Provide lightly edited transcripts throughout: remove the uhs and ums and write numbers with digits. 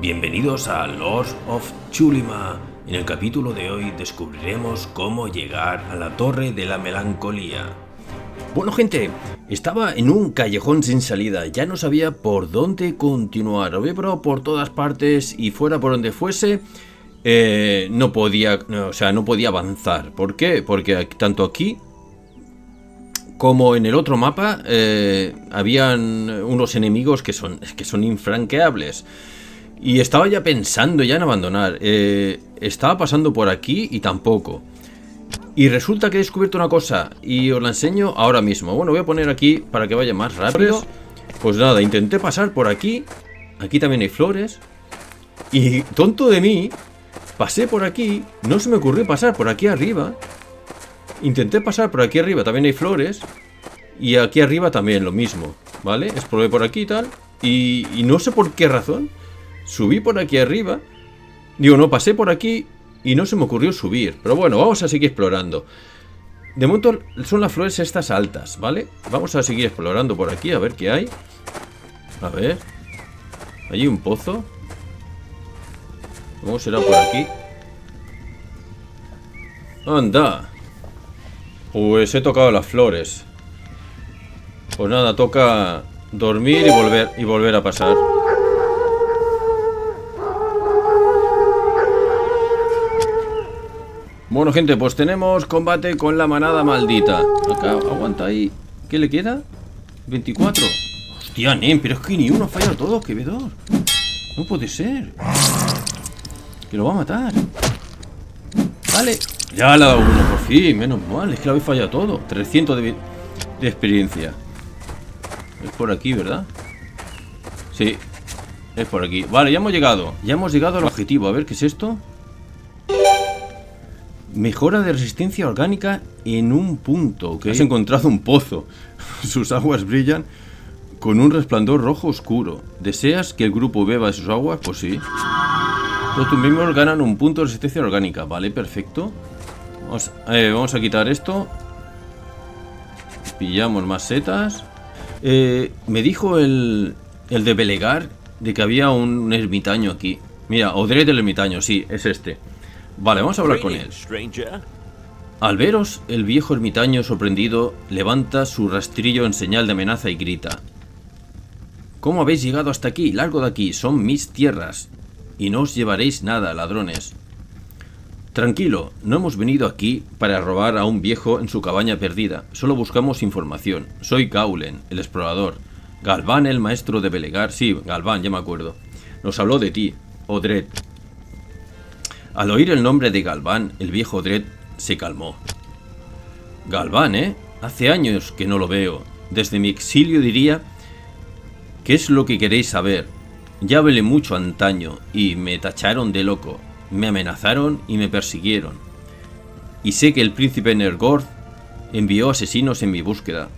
Bienvenidos a Lords of Chulima. En el capítulo de hoy descubriremos cómo llegar a la Torre de la Melancolía. Bueno, gente, estaba en un callejón sin salida, ya no sabía por dónde continuar. Lo había probado por todas partes y fuera por donde fuese, no podía avanzar. ¿Por qué? Porque tanto aquí como en el otro mapa habían unos enemigos que son infranqueables. Y estaba ya pensando en abandonar. Estaba pasando por aquí y tampoco. Y resulta que he descubierto una cosa y os la enseño ahora mismo. Bueno, voy a poner aquí para que vaya más rápido. Pues nada, intenté pasar por aquí. Aquí también hay flores. Y tonto de mí, pasé por aquí. No se me ocurrió pasar por aquí arriba. Intenté pasar por aquí arriba, también hay flores. Y aquí arriba también lo mismo, ¿vale? Exploré por aquí y tal. Y no sé por qué razón subí por aquí arriba. Digo, no, pasé por aquí y no se me ocurrió subir. Pero bueno, vamos a seguir explorando. De momento son las flores estas altas, ¿vale? Vamos a seguir explorando por aquí, a ver qué hay. A ver. Hay un pozo. ¿Cómo será por aquí? ¡Anda! Pues he tocado las flores. Pues nada, toca dormir y volver a pasar. Bueno, gente, pues tenemos combate con la manada maldita. Acá, aguanta ahí. ¿Qué le queda? 24. Hostia, nen, pero es que ni uno ha fallado todo, qué vedor. No puede ser. Que lo va a matar. Vale. Ya le ha dado uno, por fin, menos mal. Es que lo habéis fallado todo. 300 de experiencia. Es por aquí, ¿verdad? Sí, es por aquí. Vale, ya hemos llegado. Ya hemos llegado al objetivo. A ver, ¿qué es esto? Mejora de resistencia orgánica en un punto. ¿Okay? Has encontrado un pozo. Sus aguas brillan con un resplandor rojo oscuro. ¿Deseas que el grupo beba de sus aguas? Pues sí. Todos tus miembros ganan un punto de resistencia orgánica. Vale, perfecto. Vamos a quitar esto. Pillamos más setas. Me dijo el de Belegar de que había un ermitaño aquí. Mira, Odred el ermitaño, sí, es este. Vale, vamos a hablar con él. Al veros, el viejo ermitaño sorprendido levanta su rastrillo en señal de amenaza y grita: ¿Cómo habéis llegado hasta aquí? Largo de aquí, son mis tierras y no os llevaréis nada, ladrones. Tranquilo, no hemos venido aquí para robar a un viejo en su cabaña perdida. Solo buscamos información. Soy Gaulen, el explorador. Galván, el maestro de Belegar. Sí, Galván, ya me acuerdo. Nos habló de ti, Odred. Al oír el nombre de Galván, el viejo Odred se calmó. Galván, ¿eh? Hace años que no lo veo. Desde mi exilio diría... ¿Qué es lo que queréis saber? Ya hablé mucho antaño y me tacharon de loco. Me amenazaron y me persiguieron. Y sé que el príncipe Nergorth envió asesinos en mi búsqueda.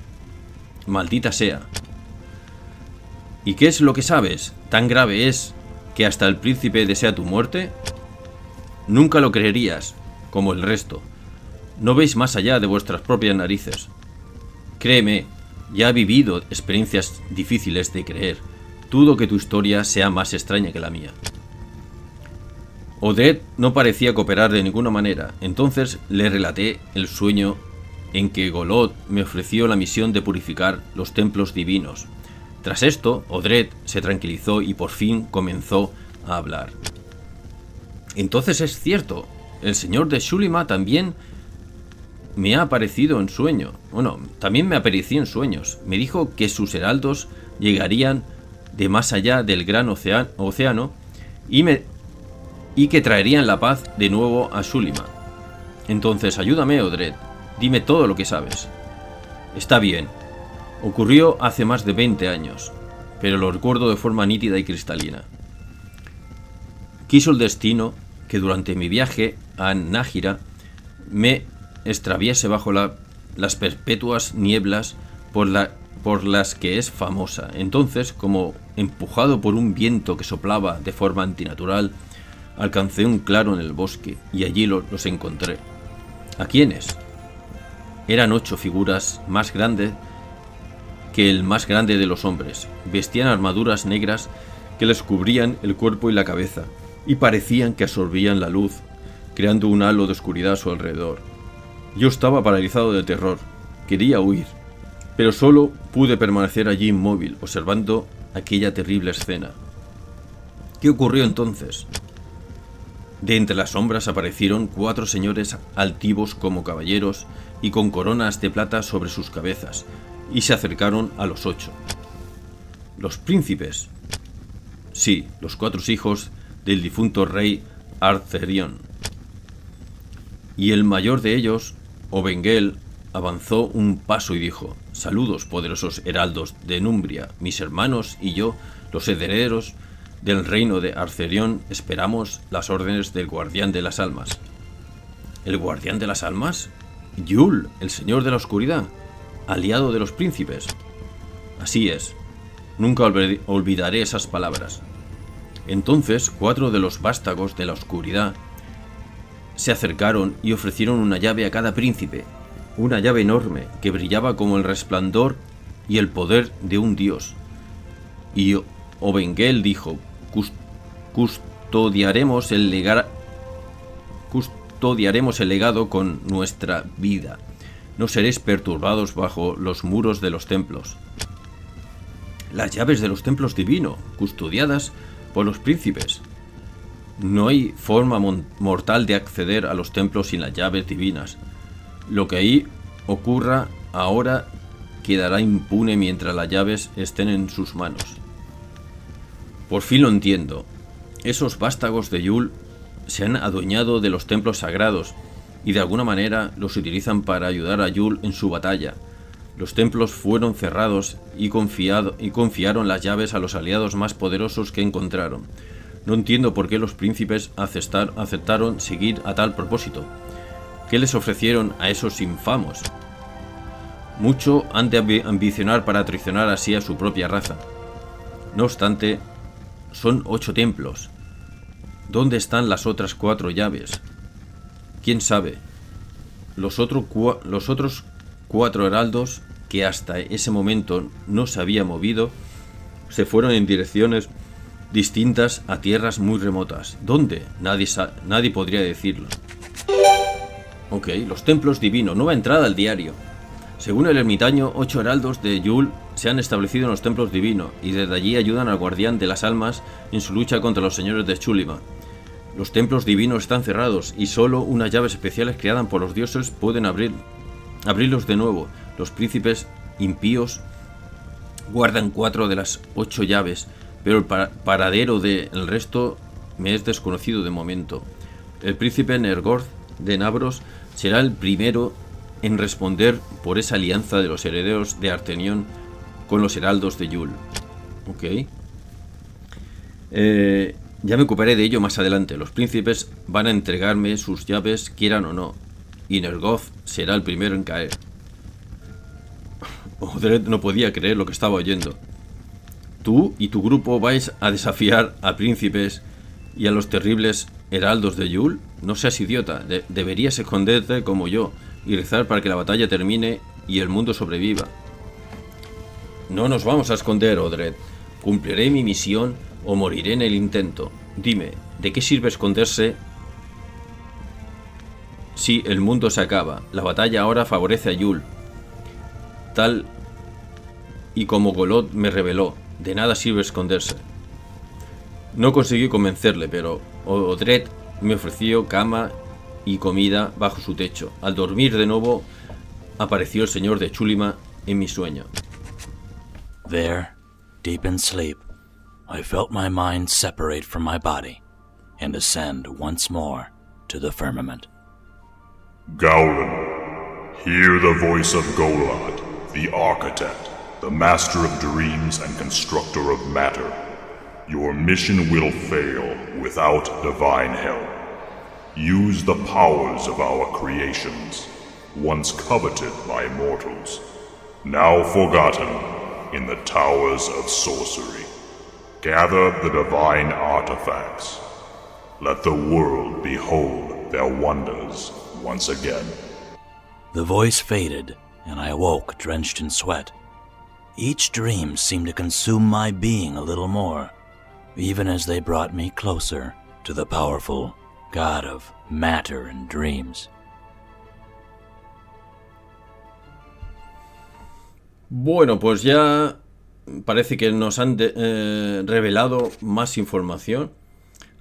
Maldita sea. ¿Y qué es lo que sabes? ¿Tan grave es que hasta el príncipe desea tu muerte? Nunca lo creerías, como el resto. No veis más allá de vuestras propias narices. Créeme, ya he vivido experiencias difíciles de creer. Dudo que tu historia sea más extraña que la mía. Odred no parecía cooperar de ninguna manera. Entonces le relaté el sueño en que Golod me ofreció la misión de purificar los templos divinos. Tras esto, Odred se tranquilizó y por fin comenzó a hablar. Entonces es cierto, el señor de Chulima también me ha aparecido en sueño. Bueno, también me apareció en sueños. Me dijo que sus heraldos llegarían de más allá del gran océano y que traerían la paz de nuevo a Chulima. Entonces ayúdame, Odred. Dime todo lo que sabes. Está bien. Ocurrió hace más de 20 años, pero lo recuerdo de forma nítida y cristalina. Quiso el destino que durante mi viaje a Nájera me extraviase bajo las perpetuas nieblas por las que es famosa. Entonces, como empujado por un viento que soplaba de forma antinatural, alcancé un claro en el bosque y allí los encontré. ¿A quiénes? Eran 8 figuras más grandes que el más grande de los hombres. Vestían armaduras negras que les cubrían el cuerpo y la cabeza, y parecían que absorbían la luz, creando un halo de oscuridad a su alrededor. Yo estaba paralizado de terror, quería huir, pero solo pude permanecer allí inmóvil, observando aquella terrible escena. ¿Qué ocurrió entonces? De entre las sombras aparecieron 4 señores altivos como caballeros y con coronas de plata sobre sus cabezas, y se acercaron a los 8. Los príncipes. Sí, los 4 hijos del difunto rey Arthurion. Y el mayor de ellos, Obengel, avanzó un paso y dijo: «Saludos, poderosos heraldos de Numbria, mis hermanos y yo, los herederos del reino de Arthurion, esperamos las órdenes del guardián de las almas». ¿El guardián de las almas? Yul, el señor de la oscuridad, aliado de los príncipes. Así es, nunca olvidaré esas palabras. Entonces 4 de los vástagos de la oscuridad se acercaron y ofrecieron una llave a cada príncipe, una llave enorme que brillaba como el resplandor y el poder de un dios. Y Obengel dijo: custodiaremos el legado con nuestra vida. No seréis perturbados bajo los muros de los templos. Las llaves de los templos divinos, custodiadas por los príncipes. No hay forma mortal de acceder a los templos sin las llaves divinas. Lo que ahí ocurra ahora quedará impune mientras las llaves estén en sus manos. Por fin lo entiendo. Esos vástagos de Yul se han adueñado de los templos sagrados y de alguna manera los utilizan para ayudar a Yul en su batalla. Los templos fueron cerrados y confiaron las llaves a los aliados más poderosos que encontraron. No entiendo por qué los príncipes aceptaron seguir a tal propósito. ¿Qué les ofrecieron a esos infamos? Mucho han de ambicionar para traicionar así a su propia raza. No obstante, son 8 templos. ¿Dónde están las otras 4 llaves? ¿Quién sabe? Los otros 4 heraldos, que hasta ese momento no se habían movido, se fueron en direcciones distintas a tierras muy remotas. ¿Dónde? Nadie podría decirlo. Ok, los templos divinos. Nueva entrada al diario. Según el ermitaño, 8 heraldos de Yul se han establecido en los templos divinos y desde allí ayudan al guardián de las almas en su lucha contra los señores de Chulima. Los templos divinos están cerrados y solo unas llaves especiales creadas por los dioses pueden abrirlos de nuevo. Los príncipes impíos guardan 4 de las 8 llaves, pero el paradero del resto me es desconocido de momento. El príncipe Nergorth de Nabros será el primero en responder por esa alianza de los herederos de Arthurion con los heraldos de Yul. Ok. Ya me ocuparé de ello más adelante. Los príncipes van a entregarme sus llaves, quieran o no, y Nergorth será el primero en caer. Odred no podía creer lo que estaba oyendo. Tú y tu grupo vais a desafiar a príncipes y a los terribles heraldos de Yul. No seas idiota, deberías esconderte como yo y rezar para que la batalla termine y el mundo sobreviva. No nos vamos a esconder, Odred. Cumpliré mi misión o moriré en el intento. Dime, ¿de qué sirve esconderse si el mundo se acaba? La batalla ahora favorece a Yul, tal y como Golod me reveló. De nada sirve esconderse. No conseguí convencerle, pero Odred me ofreció cama y comida bajo su techo. Al dormir de nuevo, apareció el señor de Chulima en mi sueño. There, deep in sleep, I felt my mind separate from my body and ascend once more to the firmament. Gowlin, hear the voice of Golod, the architect, the master of dreams and constructor of matter. Your mission will fail without divine help. Use the powers of our creations, once coveted by mortals, now forgotten in the towers of sorcery. Gather the divine artifacts. Let the world behold their wonders once again. The voice faded, and I awoke drenched in sweat. Each dream seemed to consume my being a little more. even as they brought me closer to the powerful god of matter and dreams. Bueno, pues ya parece que nos han revelado más información.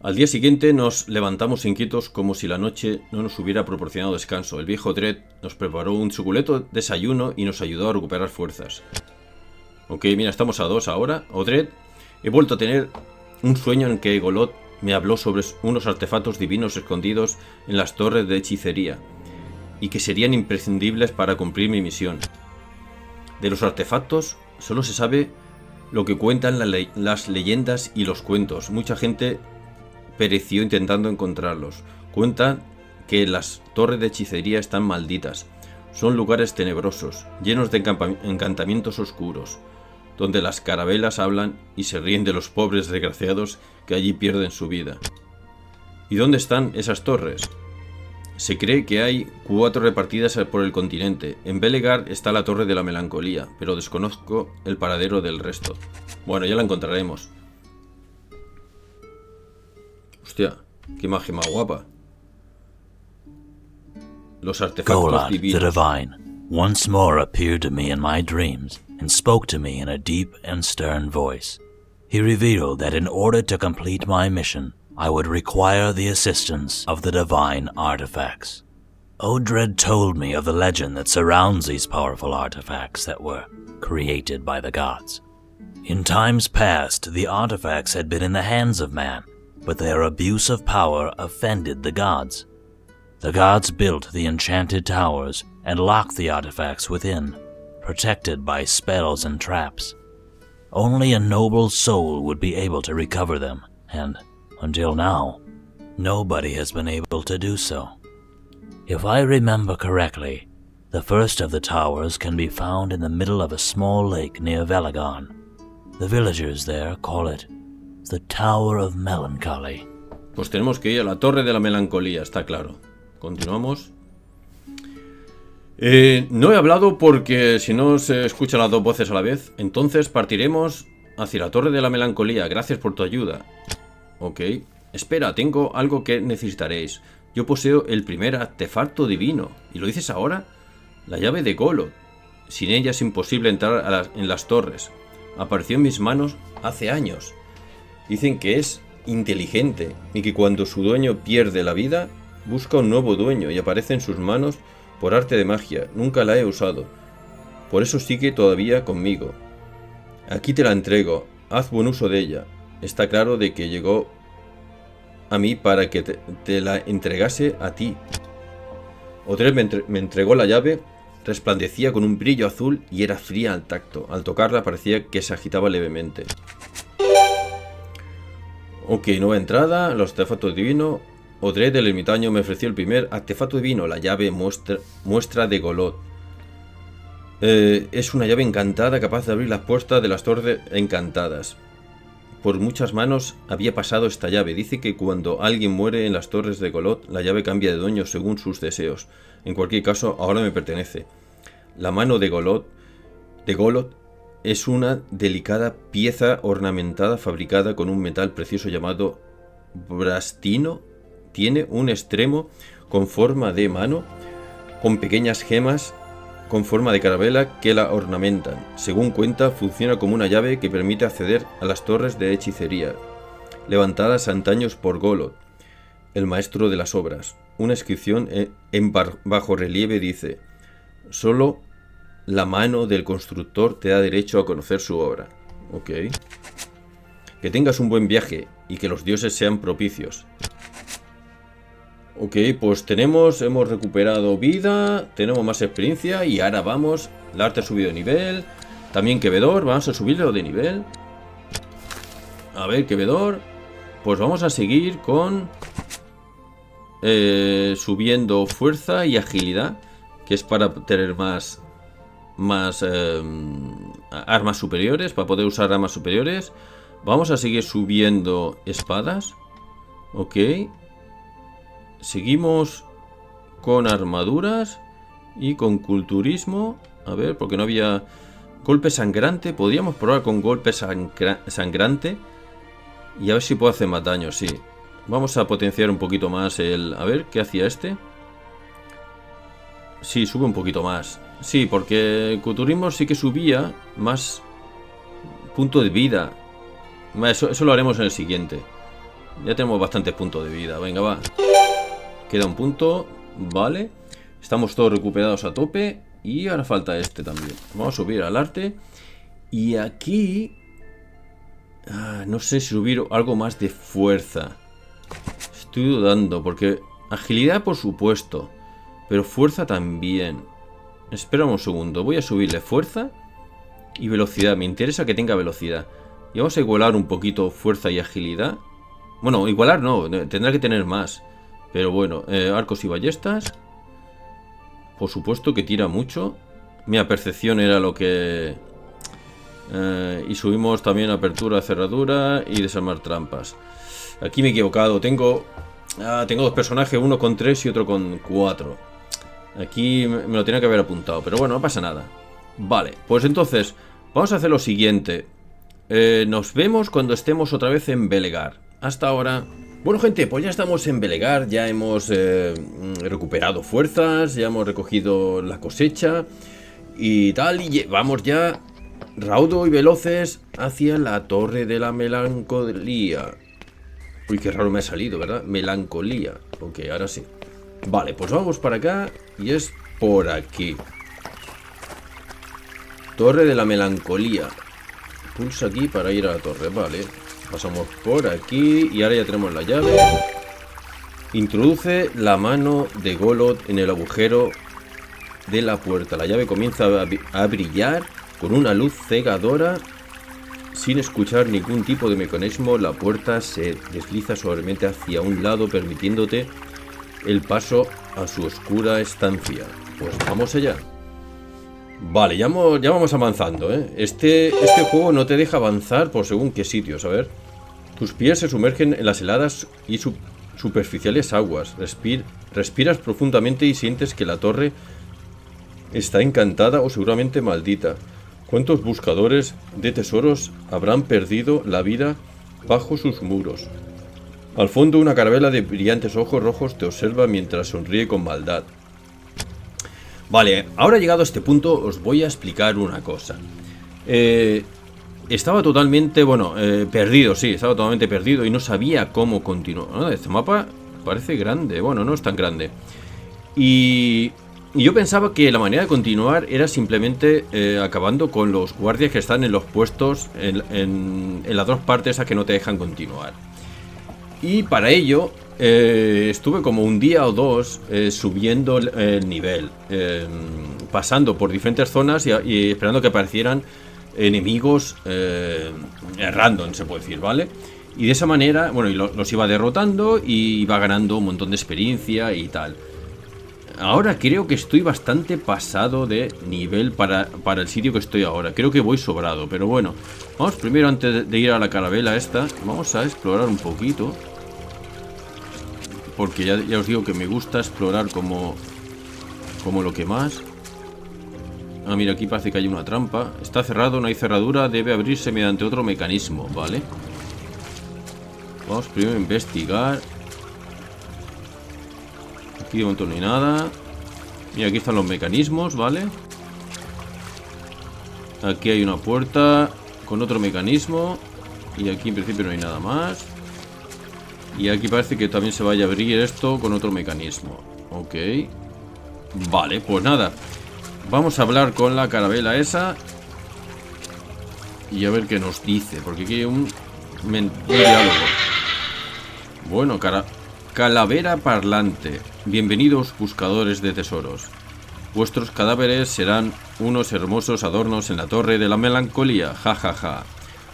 Al día siguiente nos levantamos inquietos como si la noche no nos hubiera proporcionado descanso. El viejo Dredd nos preparó un suculento desayuno y nos ayudó a recuperar fuerzas. Ok, mira, estamos a 2 ahora. Dredd, he vuelto a tener un sueño en que Golod me habló sobre unos artefactos divinos escondidos en las torres de hechicería y que serían imprescindibles para cumplir mi misión. De los artefactos solo se sabe lo que cuentan las leyendas y los cuentos. Mucha gente pereció intentando encontrarlos. Cuentan que las torres de hechicería están malditas. Son lugares tenebrosos, llenos de encantamientos oscuros, donde las carabelas hablan y se ríen de los pobres desgraciados que allí pierden su vida. ¿Y dónde están esas torres? Se cree que hay 4 repartidas por el continente. En Belegar está la Torre de la Melancolía, pero desconozco el paradero del resto. Bueno, ya la encontraremos. Hostia, qué magia más guapa. Los artefactos Golod, divinos. the Divine, once more appeared to me in my dreams and spoke to me in a deep and stern voice. He revealed that in order to complete my mission, I would require the assistance of the divine artifacts. Odred told me of the legend that surrounds these powerful artifacts that were created by the gods. In times past, the artifacts had been in the hands of man, but their abuse of power offended the gods. The gods built the enchanted towers and locked the artifacts within, protected by spells and traps. Only a noble soul would be able to recover them, and until now, nobody has been able to do so. If I remember correctly, the first of the towers can be found in the middle of a small lake near Velagon. The villagers there call it the Tower of Melancholy. Pues tenemos que ir a la Torre de la Melancolía, está claro. Continuamos. No he hablado porque si no se escuchan las 2 voces a la vez. Entonces partiremos hacia la Torre de la Melancolía. Gracias por tu ayuda. Ok. Espera, tengo algo que necesitaréis. Yo poseo el primer artefacto divino. ¿Y lo dices ahora? La llave de Golod. Sin ella es imposible entrar en las torres. Apareció en mis manos hace años. Dicen que es inteligente y que cuando su dueño pierde la vida, busca un nuevo dueño y aparece en sus manos por arte de magia. Nunca la he usado. Por eso sigue todavía conmigo. Aquí te la entrego. Haz buen uso de ella. Está claro de que llegó a mí para que te la entregase a ti. Odred me entregó la llave. Resplandecía con un brillo azul y era fría al tacto. Al tocarla parecía que se agitaba levemente. Ok, nueva entrada. Los artefactos divinos. Odred el ermitaño me ofreció el primer artefacto divino, la llave muestra de Golod. Es una llave encantada capaz de abrir las puertas de las torres encantadas. Por muchas manos había pasado esta llave. Dice que cuando alguien muere en las torres de Golod, la llave cambia de dueño según sus deseos. En cualquier caso, ahora me pertenece. La mano de Golod es una delicada pieza ornamentada fabricada con un metal precioso llamado brastino. Tiene un extremo con forma de mano, con pequeñas gemas con forma de carabela que la ornamentan. Según cuenta, funciona como una llave que permite acceder a las torres de hechicería, levantadas antaños por Golod, el maestro de las obras. Una inscripción en bajo relieve dice: solo la mano del constructor te da derecho a conocer su obra. Ok. Que tengas un buen viaje y que los dioses sean propicios. Ok, pues hemos recuperado vida, tenemos más experiencia y ahora vamos. El arte ha subido de nivel. También Quevedor, vamos a subirlo de nivel. A ver, Quevedor. Pues vamos a seguir con subiendo fuerza y agilidad, que es para tener más armas superiores, para poder usar armas superiores. Vamos a seguir subiendo espadas. Ok. Seguimos con armaduras y con culturismo. A ver, porque no había golpe sangrante. Podríamos probar con golpe sangrante. Y a ver si puedo hacer más daño, sí. Vamos a potenciar un poquito más el... A ver, ¿qué hacía este? Sí, sube un poquito más. Sí, porque el culturismo sí que subía más punto de vida. Eso lo haremos en el siguiente. Ya tenemos bastantes puntos de vida. Venga, va. Queda un punto. Vale. Estamos todos recuperados a tope. Y ahora falta este también. Vamos a subir al arte. Y aquí... no sé si subir algo más de fuerza. Estoy dudando porque... Agilidad por supuesto. Pero fuerza también. Espera un segundo. Voy a subirle fuerza y velocidad. Me interesa que tenga velocidad. Y vamos a igualar un poquito fuerza y agilidad. Bueno, igualar no. Tendrá que tener más. Pero bueno. Arcos y ballestas. Por supuesto que tira mucho. Mira, percepción era lo que... y subimos también apertura, cerradura y desarmar trampas. Aquí me he equivocado. Tengo dos personajes. Uno con 3 y otro con 4. Aquí me lo tenía que haber apuntado, pero bueno, no pasa nada. Vale, pues entonces vamos a hacer lo siguiente. Nos vemos cuando estemos otra vez en Belegar. Hasta ahora. Bueno, gente, pues ya estamos en Belegar. Ya hemos recuperado fuerzas. Ya hemos recogido la cosecha y tal. Y vamos ya raudo y veloces hacia la Torre de la Melancolía. Uy, qué raro me ha salido, ¿verdad? Melancolía. Ok, ahora sí. Vale, pues vamos para acá. Y es por aquí. Torre de la Melancolía. Pulsa aquí para ir a la torre. Vale, pasamos por aquí. Y ahora ya tenemos la llave. Introduce la mano de Golod en el agujero de la puerta. La llave comienza a brillar con una luz cegadora. Sin escuchar ningún tipo de mecanismo, la puerta se desliza suavemente hacia un lado, permitiéndote el paso a su oscura estancia. Pues vamos allá. Vale, ya vamos avanzando, ¿eh? Este juego no te deja avanzar por según qué sitios. A ver. Tus pies se sumergen en las heladas y superficiales aguas. Respiras profundamente y sientes que la torre está encantada o seguramente maldita. ¿Cuántos buscadores de tesoros habrán perdido la vida bajo sus muros? Al fondo, una carabela de brillantes ojos rojos te observa mientras sonríe con maldad. Vale, ahora llegado a este punto os voy a explicar una cosa. Estaba totalmente, perdido, sí, estaba totalmente perdido y no sabía cómo continuar. Este mapa parece grande, bueno, no es tan grande. Y yo pensaba que la manera de continuar era simplemente acabando con los guardias que están en los puestos en las dos partes a que no te dejan continuar. Y para ello estuve como un día o dos subiendo el nivel, pasando por diferentes zonas y esperando que aparecieran enemigos random, se puede decir, ¿vale? Y de esa manera, bueno, los iba derrotando y iba ganando un montón de experiencia y tal. Ahora creo que estoy bastante pasado de nivel para el sitio que estoy ahora. Creo que voy sobrado, pero bueno. Vamos primero, antes de ir a la carabela esta, vamos a explorar un poquito. Porque ya os digo que me gusta explorar como lo que más. Ah, mira, aquí parece que hay una trampa. Está cerrado, no hay cerradura, debe abrirse mediante otro mecanismo, ¿vale? Vamos primero a investigar. Aquí de momento no hay nada. Mira, aquí están los mecanismos, ¿vale? Aquí hay una puerta con otro mecanismo. Y aquí en principio no hay nada más. Y aquí parece que también se vaya a abrir esto con otro mecanismo. Ok. Vale, pues nada. Vamos a hablar con la carabela esa. Y a ver qué nos dice. Porque aquí hay un diálogo. Bueno, calavera parlante. Bienvenidos buscadores de tesoros. Vuestros cadáveres serán unos hermosos adornos en la torre de la melancolía. Ja, ja, ja.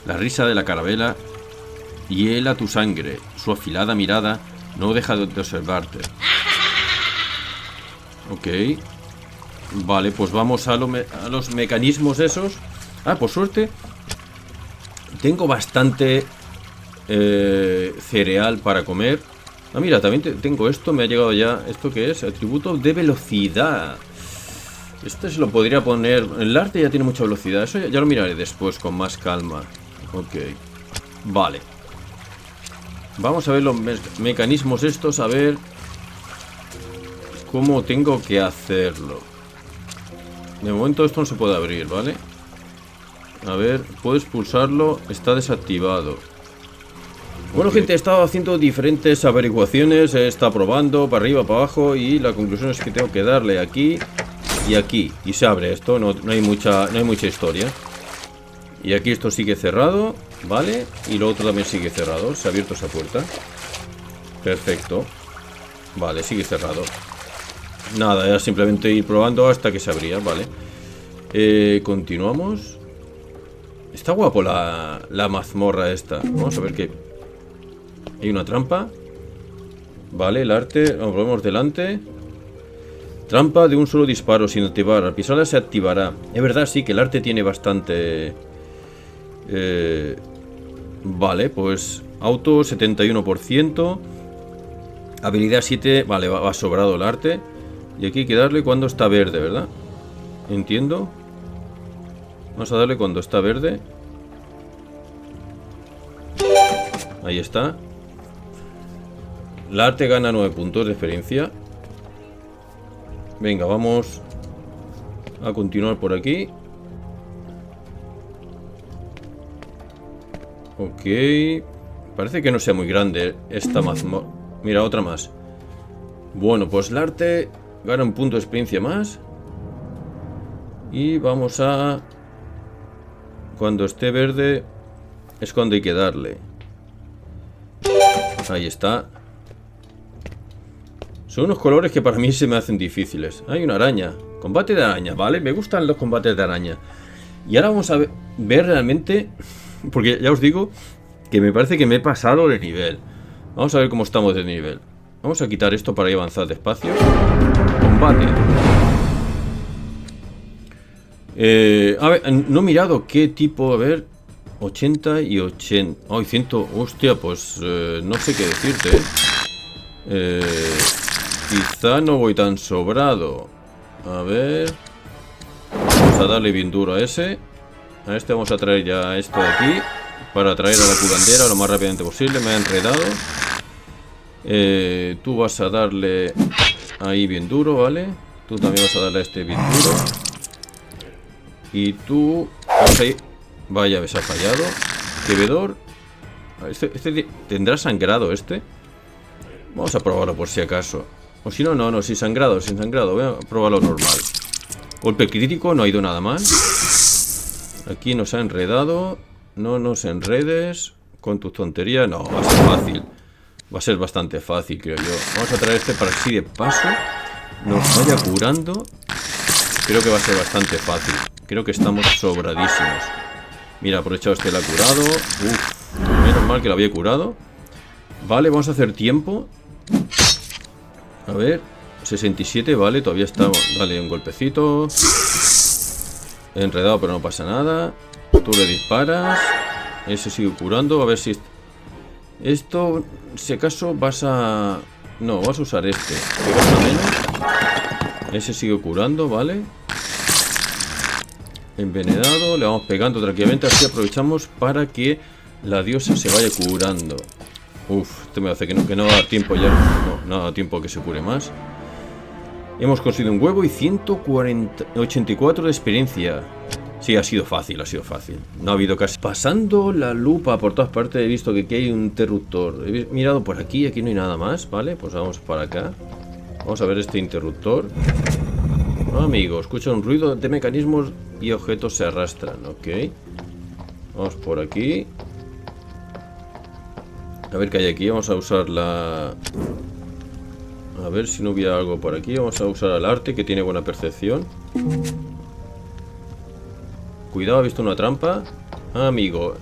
La risa de la carabela hiela tu sangre. Su afilada mirada no deja de observarte. Ok. Vale, pues vamos a los mecanismos esos. Ah, por suerte tengo bastante cereal para comer. Ah, mira, también tengo esto. Me ha llegado ya. ¿Esto qué es? Atributo de velocidad. Este se lo podría poner. El arte ya tiene mucha velocidad. Eso ya lo miraré después con más calma. Ok. Vale. Vamos a ver los mecanismos estos, a ver cómo tengo que hacerlo. De momento esto no se puede abrir, ¿vale? A ver, puedes pulsarlo, está desactivado. Bueno, gente, he estado haciendo diferentes averiguaciones, he estado probando para arriba, para abajo, y la conclusión es que tengo que darle aquí y aquí, y se abre esto, no hay mucha historia. Y aquí esto sigue cerrado, ¿vale? Y lo otro también sigue cerrado, se ha abierto esa puerta. Perfecto. Vale, sigue cerrado. Nada, era simplemente ir probando hasta que se abría, ¿vale? Continuamos. Está guapo la mazmorra esta. Vamos a ver qué... Hay una trampa. Vale, el arte. Nos volvemos delante. Trampa de un solo disparo sin activar. Al pisarla se activará. Es verdad, sí, que el arte tiene bastante... Vale, pues... Auto 71%. Habilidad 7. Vale, va sobrado el arte. Y aquí hay que darle cuando está verde, ¿verdad? Entiendo. Vamos a darle cuando está verde. Ahí está. La arte gana 9 puntos de experiencia. Venga, vamos a continuar por aquí. Ok. Parece que no sea muy grande esta mazmorra. Mira, otra más. Bueno, pues el arte gana un punto de experiencia más. Y vamos a... Cuando esté verde es cuando hay que darle. Ahí está. Son unos colores que para mí se me hacen difíciles. Hay una araña. Combate de araña, ¿vale? Me gustan los combates de araña. Y ahora vamos a ver realmente... Porque ya os digo que me parece que me he pasado de nivel. Vamos a ver cómo estamos de nivel. Vamos a quitar esto para ir avanzar despacio. Combate. A ver, no he mirado qué tipo. A ver, 80 y 80. Ay, 100. Hostia, pues no sé qué decirte. Quizá no voy tan sobrado. A ver. Vamos a darle bien duro a ese. A este vamos a traer ya esto de aquí. Para traer a la curandera lo más rápidamente posible. Me ha enredado. Tú vas a darle ahí bien duro, ¿vale? Tú también vas a darle a este bien duro. Y tú... Vaya, se ha fallado. Bebedor. Este tendrá sangrado este. Vamos a probarlo por si acaso. O si no, no, sin sangrado, sin sangrado. Voy a probarlo normal. Golpe crítico, no ha ido nada mal. Aquí nos ha enredado. No nos enredes con tus tonterías. No, va a ser fácil. Va a ser bastante fácil, creo yo. Vamos a traer este para que así de paso nos vaya curando. Creo que va a ser bastante fácil. Creo que estamos sobradísimos. Mira, aprovechado este, la ha curado. Uf, menos mal que la había curado. Vale, vamos a hacer tiempo. A ver, 67, vale, todavía está. Dale un golpecito. Enredado, pero no pasa nada. Tú le disparas. Ese sigue curando, a ver si... Esto, si acaso vas a... No, vas a usar este. Que gasta menos. Ese sigue curando, vale. Envenenado, le vamos pegando tranquilamente. Así aprovechamos para que la diosa se vaya curando. Uf, esto me hace que no da tiempo ya. No da tiempo que se cure más. Hemos conseguido un huevo y 184 de experiencia. Sí, ha sido fácil, ha sido fácil. No ha habido casi... Pasando la lupa por todas partes he visto que aquí hay un interruptor. He mirado por aquí, aquí no hay nada más, ¿vale? Pues vamos para acá. Vamos a ver este interruptor. Amigo, escucha un ruido de mecanismos y objetos se arrastran, ok. Vamos por aquí. A ver qué hay aquí, vamos a usar la... A ver si no hubiera algo por aquí. Vamos a usar el arte, que tiene buena percepción. Cuidado, he visto una trampa. Amigo,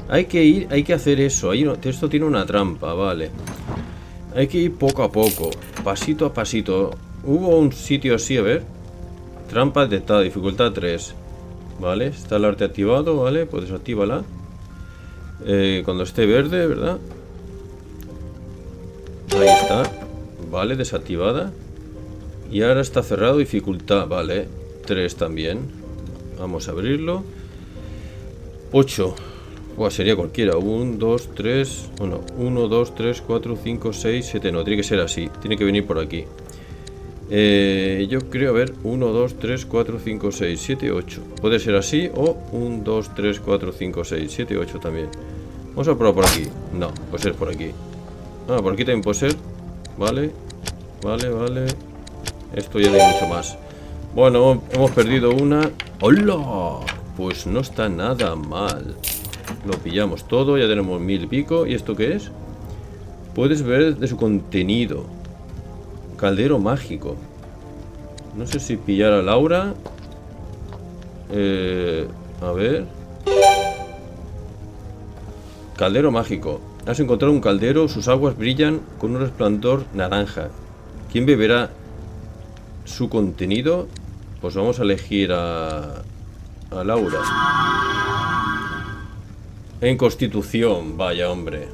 hay que ir, hay que hacer eso. Esto tiene una trampa, vale. Hay que ir poco a poco, pasito a pasito. Hubo un sitio así, a ver. Trampa detectada, dificultad 3. Vale, está el arte activado, vale, pues desactívala. Cuando esté verde, ¿verdad? Ahí está. Vale, desactivada. Y ahora está cerrado, dificultad, vale. 3 también. Vamos a abrirlo. 8. Pues sería cualquiera. 1, 2, 3. Bueno, 1, 2, 3, 4, 5, 6, 7. No, tiene que ser así. Tiene que venir por aquí. Yo creo, a ver, 1, 2, 3, 4, 5, 6, 7, 8. Puede ser así o 1, 2, 3, 4, 5, 6, 7, 8 también. Vamos a probar por aquí. No, puede ser por aquí. Ah, por aquí también puede ser. Vale, vale, vale. Esto ya no hay mucho más. Bueno, hemos perdido una. ¡Hola! Pues no está nada mal. Lo pillamos todo, ya tenemos 1000 y pico. ¿Y esto qué es? Puedes ver de su contenido. Caldero mágico. No sé si pillar a Laura. A ver. Caldero mágico. Has encontrado un caldero, sus aguas brillan con un resplandor naranja. ¿Quién beberá su contenido? Pues vamos a elegir a Laura. En Constitución, vaya hombre.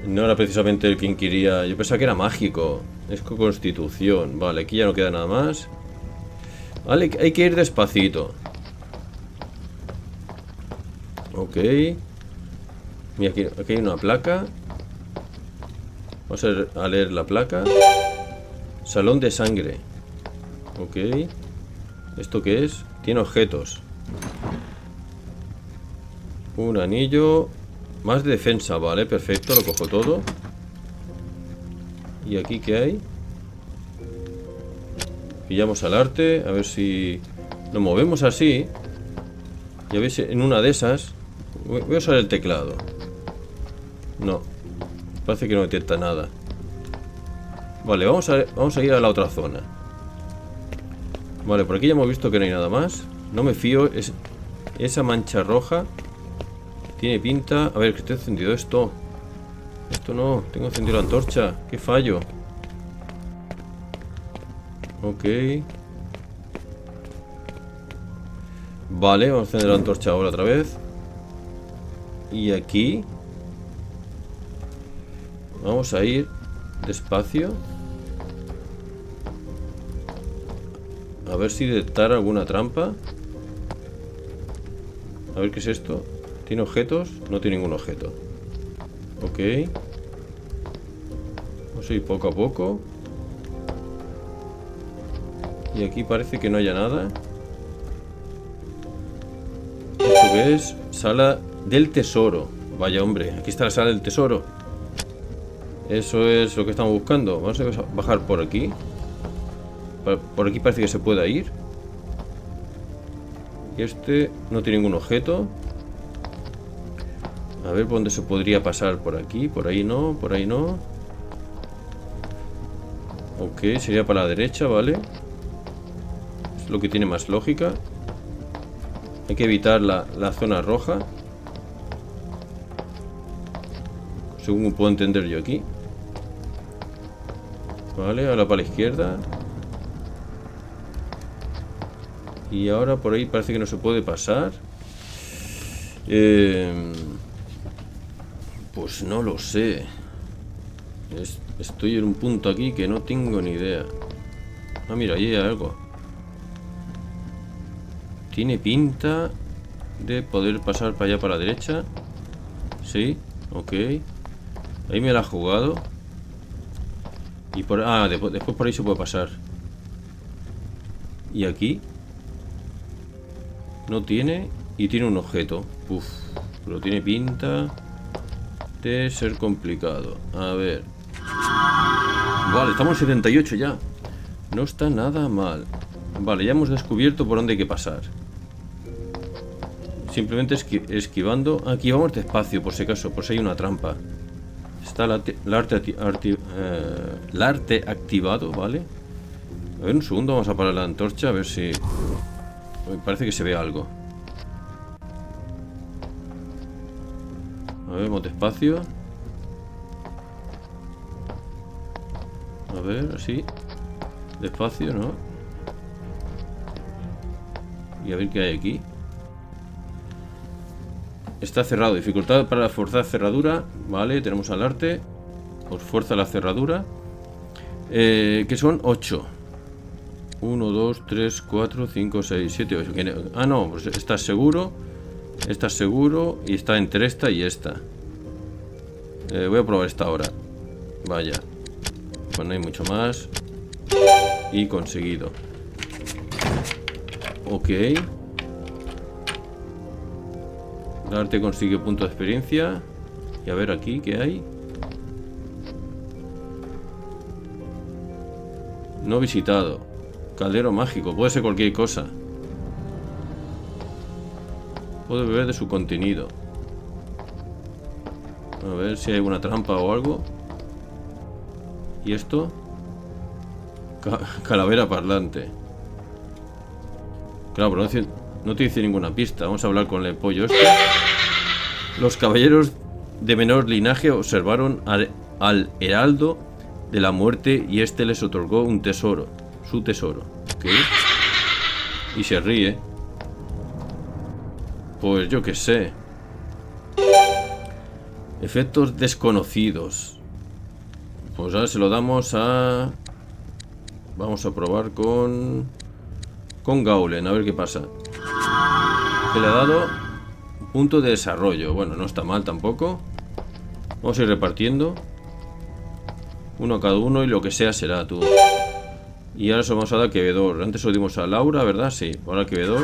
No era precisamente el quien quería. Yo pensaba que era mágico. Es con Constitución. Vale, aquí ya no queda nada más. Vale, hay que ir despacito. Ok. Mira, aquí hay una placa. Vamos a leer la placa. Salón de sangre. Ok. ¿Esto qué es? Tiene objetos. Un anillo. Más de defensa, vale, perfecto, lo cojo todo. ¿Y aquí qué hay? Pillamos al arte, a ver si lo movemos así. Ya veis, en una de esas voy a usar el teclado. No, parece que no detecta nada. Vale, vamos a ir a la otra zona. Vale, por aquí ya hemos visto que no hay nada más. No me fío, esa mancha roja tiene pinta... A ver, que estoy encendido esto. Esto no, tengo encendido la antorcha. Qué fallo. Ok. Vale, vamos a encender la antorcha ahora otra vez. Y aquí vamos a ir despacio. A ver si detectar alguna trampa. A ver qué es esto. ¿Tiene objetos? No tiene ningún objeto. Ok. Vamos a ir poco a poco. Y aquí parece que no haya nada. ¿Esto qué es? Sala del tesoro. Vaya hombre, aquí está la sala del tesoro. Eso es lo que estamos buscando. Vamos a bajar por aquí. Por aquí parece que se pueda ir. Y este no tiene ningún objeto. A ver por dónde se podría pasar. Por aquí, por ahí no, por ahí no. Ok, sería para la derecha, vale. Es lo que tiene más lógica. Hay que evitar la zona roja, según puedo entender yo aquí. Vale, ahora para la izquierda. Y ahora por ahí parece que no se puede pasar. Pues no lo sé. Estoy en un punto aquí que no tengo ni idea. Ah, mira, ahí hay algo. Tiene pinta de poder pasar para allá, para la derecha. Sí, ok. Ahí me la ha jugado. Y por... Ah, después por ahí se puede pasar. Y aquí no tiene. Y tiene un objeto. Uf, pero tiene pinta de ser complicado. A ver. Vale, estamos en 78 ya. No está nada mal. Vale, ya hemos descubierto por dónde hay que pasar. Simplemente esquivando. Aquí vamos despacio, por si acaso, por si hay una trampa. Está el arte activado, ¿vale? A ver, un segundo, vamos a parar la antorcha, a ver si... Me parece que se ve algo. A ver, vamos despacio. A ver, así. Despacio, ¿no? Y a ver qué hay aquí. Está cerrado. Dificultad para forzar cerradura. Vale, tenemos al arte. Os fuerza la cerradura. Que son 8. 1, 2, 3, 4, 5, 6, 7, 8. Ah, no, pues estás seguro. Esta seguro. Y está entre esta y esta. Voy a probar esta ahora. Vaya. Pues no hay mucho más. Y conseguido. Ok. El arte consigue punto de experiencia. Y a ver aquí, ¿qué hay? No visitado. Caldero mágico, puede ser cualquier cosa. Puedo beber de su contenido. A ver si hay alguna trampa o algo. ¿Y esto? Calavera parlante. Claro, pero no te dice ninguna pista. Vamos a hablar con el pollo este. Los caballeros de menor linaje observaron al heraldo de la muerte y este les otorgó un tesoro. Su tesoro. ¿Qué? Y se ríe. Pues yo qué sé. Efectos desconocidos. Pues ahora se lo damos a... Vamos a probar con Gaulen, a ver qué pasa. Que le ha dado un punto de desarrollo. Bueno, no está mal tampoco. Vamos a ir repartiendo. Uno a cada uno y lo que sea será tú. Y ahora se lo vamos a dar a Quevedor. Antes lo dimos a Laura, ¿verdad? Sí, ahora a Quevedor.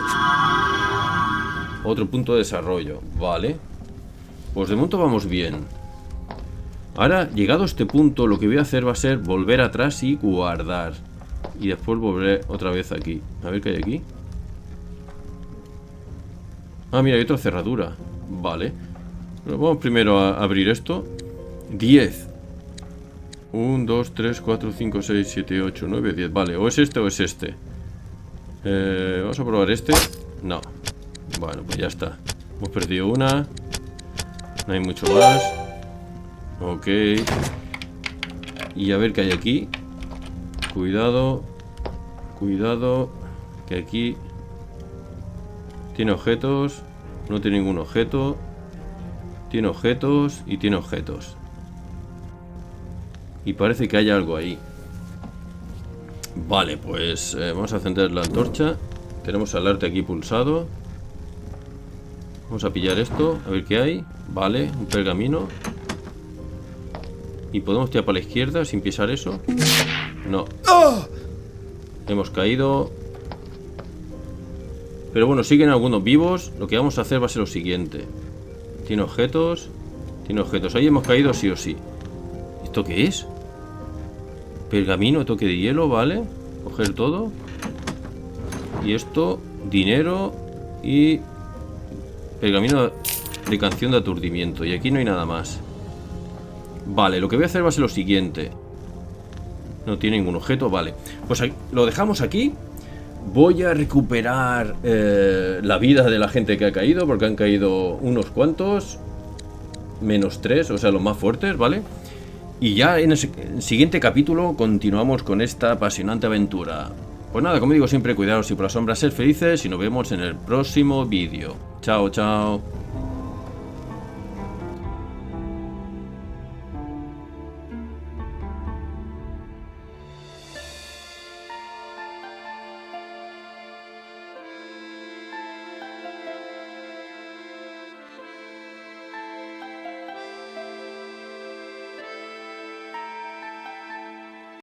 Otro punto de desarrollo. Vale. Pues de momento vamos bien. Ahora, llegado a este punto, lo que voy a hacer va a ser volver atrás y guardar. Y después volveré otra vez aquí. A ver qué hay aquí. Ah, mira, hay otra cerradura. Vale. Bueno, vamos primero a abrir esto. 10. 1, 2, 3, 4, 5, 6, 7, 8, 9, 10. Vale, o es este o es este. Vamos a probar este. No. Bueno, pues ya está. Hemos perdido una. No hay mucho más. Ok. Y a ver qué hay aquí. Cuidado. Cuidado. Que aquí tiene objetos. No tiene ningún objeto. Tiene objetos y tiene objetos. Y parece que hay algo ahí. Vale, pues vamos a encender la antorcha. Tenemos el arte aquí pulsado. Vamos a pillar esto, a ver qué hay. Vale, un pergamino. ¿Y podemos tirar para la izquierda sin pisar eso? No. Hemos caído. Pero bueno, siguen algunos vivos. Lo que vamos a hacer va a ser lo siguiente. Tiene objetos. Tiene objetos. Ahí hemos caído sí o sí. ¿Esto qué es? Pergamino, toque de hielo, vale. Coger todo. Y esto, dinero y pergamino de canción de aturdimiento. Y aquí no hay nada más. Vale, lo que voy a hacer va a ser lo siguiente. No tiene ningún objeto, vale. Pues aquí, lo dejamos aquí. Voy a recuperar la vida de la gente que ha caído, porque han caído unos cuantos. -3, o sea, los más fuertes, ¿vale? Y ya en el siguiente capítulo continuamos con esta apasionante aventura. Pues nada, como digo siempre, cuidaros y por las sombras ser felices y nos vemos en el próximo vídeo. Chao, chao.